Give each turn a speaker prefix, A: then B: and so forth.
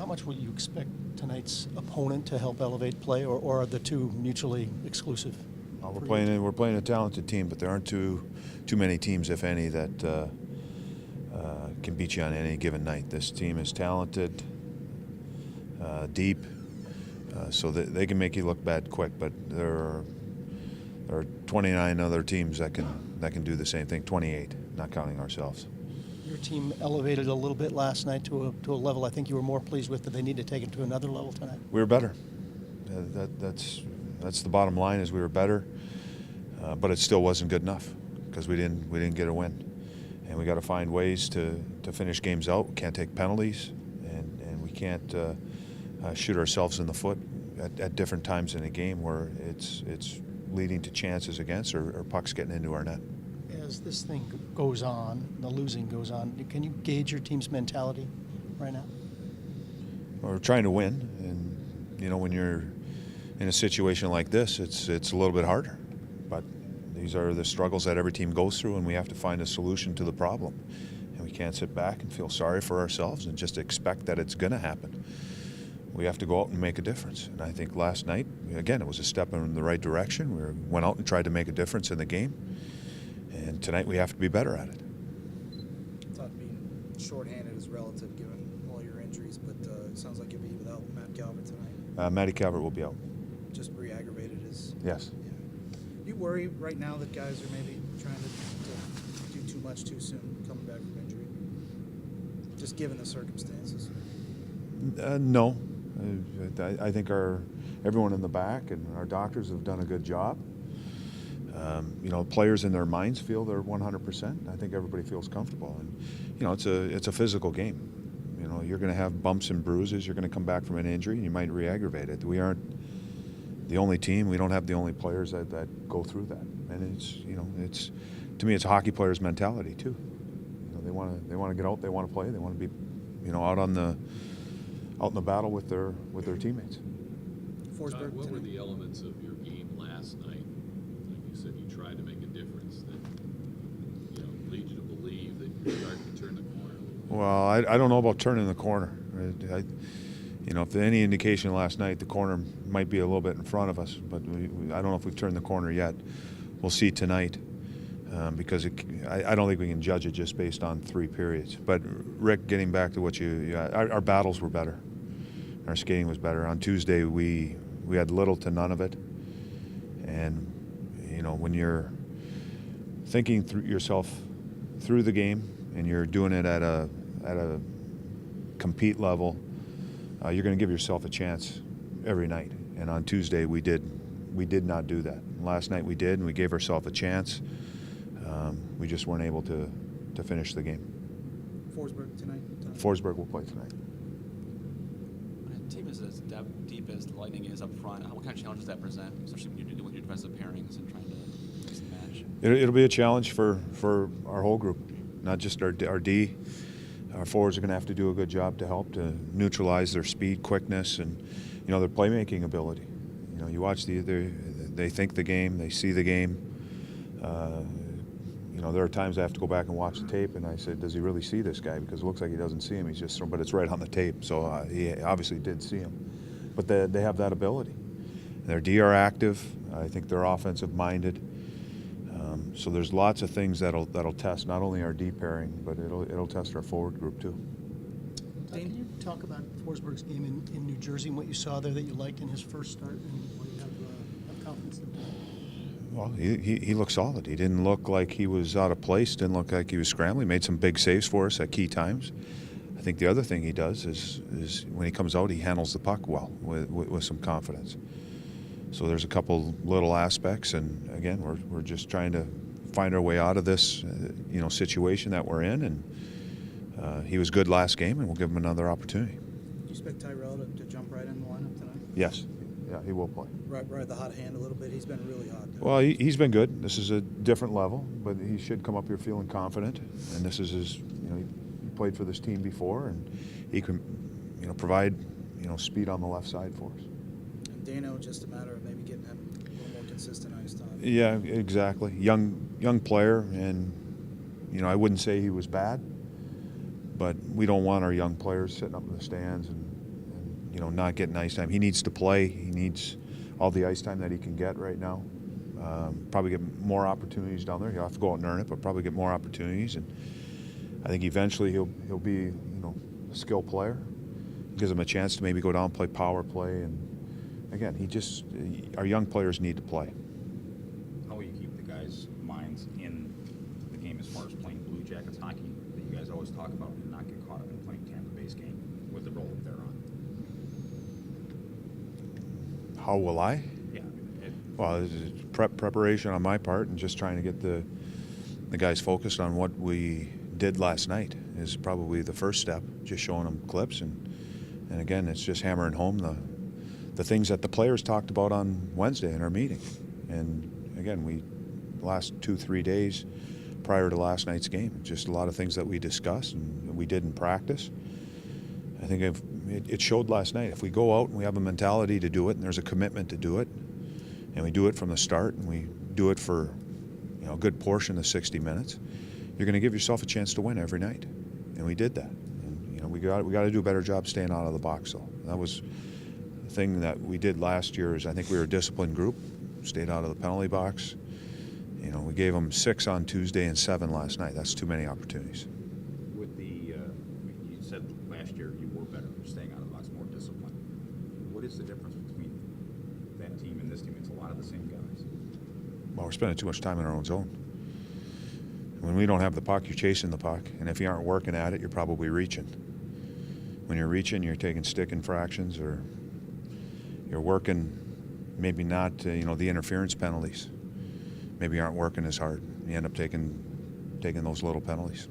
A: much will you expect tonight's opponent to help elevate play, or are the two mutually exclusive?
B: We're playing a talented team, but there aren't too many teams, if any, that can beat you on any given night. This team is talented, deep, so that they can make you look bad quick. But there are 29 other teams that can do the same thing. 28, not counting ourselves.
A: Your team elevated a little bit last night to a level I think you were more pleased with. Did they need to take it to another level tonight?
B: We were better. That's the bottom line. Is we were better, but it still wasn't good enough because we didn't get a win, and we got to find ways to finish games out. We can't take penalties, and we can't shoot ourselves in the foot at different times in a game where it's leading to chances against or pucks getting into our net.
A: As this thing goes on, the losing goes on, can you gauge your team's mentality right now?
B: We're trying to win, and when you're in a situation like this, it's a little bit harder. But these are the struggles that every team goes through, and we have to find a solution to the problem. And we can't sit back and feel sorry for ourselves and just expect that it's going to happen. We have to go out and make a difference. And I think last night, again, it was a step in the right direction. We went out and tried to make a difference in the game. And tonight we have to be better at it.
C: Todd, being shorthanded is relative given all your injuries, but it sounds like you'll be without Matt Calvert tonight.
B: Matty Calvert will be out.
C: Just re-aggravated his...
B: Yes.
C: Yeah. Do you worry right now that guys are maybe trying to do too much too soon coming back from injury? Just given the circumstances.
B: No. I think everyone in the back and our doctors have done a good job. Players in their minds feel they're 100%. I think everybody feels comfortable, and it's a physical game. You're going to have bumps and bruises. You're going to come back from an injury, and you might re-aggravate it. We aren't the only team. We don't have the only players that go through that, and it's to me, it's a hockey player's mentality too. They want to get out. They want to play. They want to be out in the battle with their teammates.
D: Todd, what were the elements of your game last night? Like you said, you tried to make a difference that lead you to believe that you're starting to turn the corner.
B: Well, I don't know about turning the corner. If any indication last night, the corner might be a little bit in front of us, but I don't know if we've turned the corner yet. We'll see tonight. Because I don't think we can judge it just based on 3 periods. But Rick, getting back to what our battles were better. Our skating was better. On Tuesday, we had little to none of it. And when you're thinking through yourself through the game and you're doing it at a compete level, you're going to give yourself a chance every night. And on Tuesday, we did not do that. Last night we did, and we gave ourselves a chance. We just weren't able to finish the game.
C: Forsberg tonight?
B: Forsberg will play tonight.
E: When a team is as deep as Lightning is up front, what kind of challenges does that present, especially when you're doing your defensive pairings and trying to fix the match?
B: It'll be a challenge for our whole group, not just our D. Our forwards are going to have to do a good job to help to neutralize their speed, quickness, and their playmaking ability. You watch they think the game, they see the game. There are times I have to go back and watch the tape, and I said, does he really see this guy? Because it looks like he doesn't see him. But it's right on the tape, so he obviously did see him. But they have that ability. Their D are active. I think they're offensive-minded. So there's lots of things that'll test not only our D pairing, but it'll test our forward group too.
A: Can you talk about Forsberg's game in New Jersey and what you saw there that you liked in his first start and what you have confidence in?
B: Well, he looked solid. He didn't look like he was out of place. Didn't look like he was scrambling. He made some big saves for us at key times. I think the other thing he does is when he comes out, he handles the puck well with some confidence. So there's a couple little aspects, and again, we're just trying to find our way out of this situation that we're in. And he was good last game, and we'll give him another opportunity.
C: Do you expect Tyrell to jump right in the lineup tonight?
B: Yes. Yeah, he will play.
C: Right the hot hand a little bit. He's been really hot.
B: Well, he's been good. This is a different level, but he should come up here feeling confident. And this is his, he played for this team before, and he can, provide, speed on the left side for us.
C: And Dano, just a matter of maybe getting him a little more consistent ice time.
B: Yeah, exactly. Young player, and I wouldn't say he was bad, but we don't want our young players sitting up in the stands and not getting ice time. He needs to play. He needs all the ice time that he can get right now. Probably get more opportunities down there. He'll have to go out and earn it, but probably get more opportunities. And I think eventually he'll be a skill player. Gives him a chance to maybe go down and play power play. And again, our young players need to play.
F: How will you keep the guys' minds in the game as far as playing Blue Jackets hockey that you guys always talk about, and not get caught up in playing Tampa Bay's game with the role that they're on?
B: How will I?
F: Yeah.
B: Well, it's preparation on my part, and just trying to get the guys focused on what we did last night is probably the first step. Just showing them clips, and again, it's just hammering home the things that the players talked about on Wednesday in our meeting. And again, the last 2-3 days prior to last night's game, just a lot of things that we discussed and we did in practice. I think it showed last night. If we go out and we have a mentality to do it, and there's a commitment to do it, and we do it from the start, and we do it for a good portion of 60 minutes, you're going to give yourself a chance to win every night. And we did that. And we got to do a better job staying out of the box. So that was the thing that we did last year. Is I think we were a disciplined group, stayed out of the penalty box. We gave them 6 on Tuesday and 7 last night. That's too many opportunities.
F: With you said last year you were better, staying out of the box, more disciplined. What is the difference between that team and this team? It's a lot of the same guys.
B: Well, we're spending too much time in our own zone. When we don't have the puck, you're chasing the puck, and if you aren't working at it, you're probably reaching. When you're reaching, you're taking stick infractions, or you're working maybe not the interference penalties. Maybe you aren't working as hard. You end up taking those little penalties.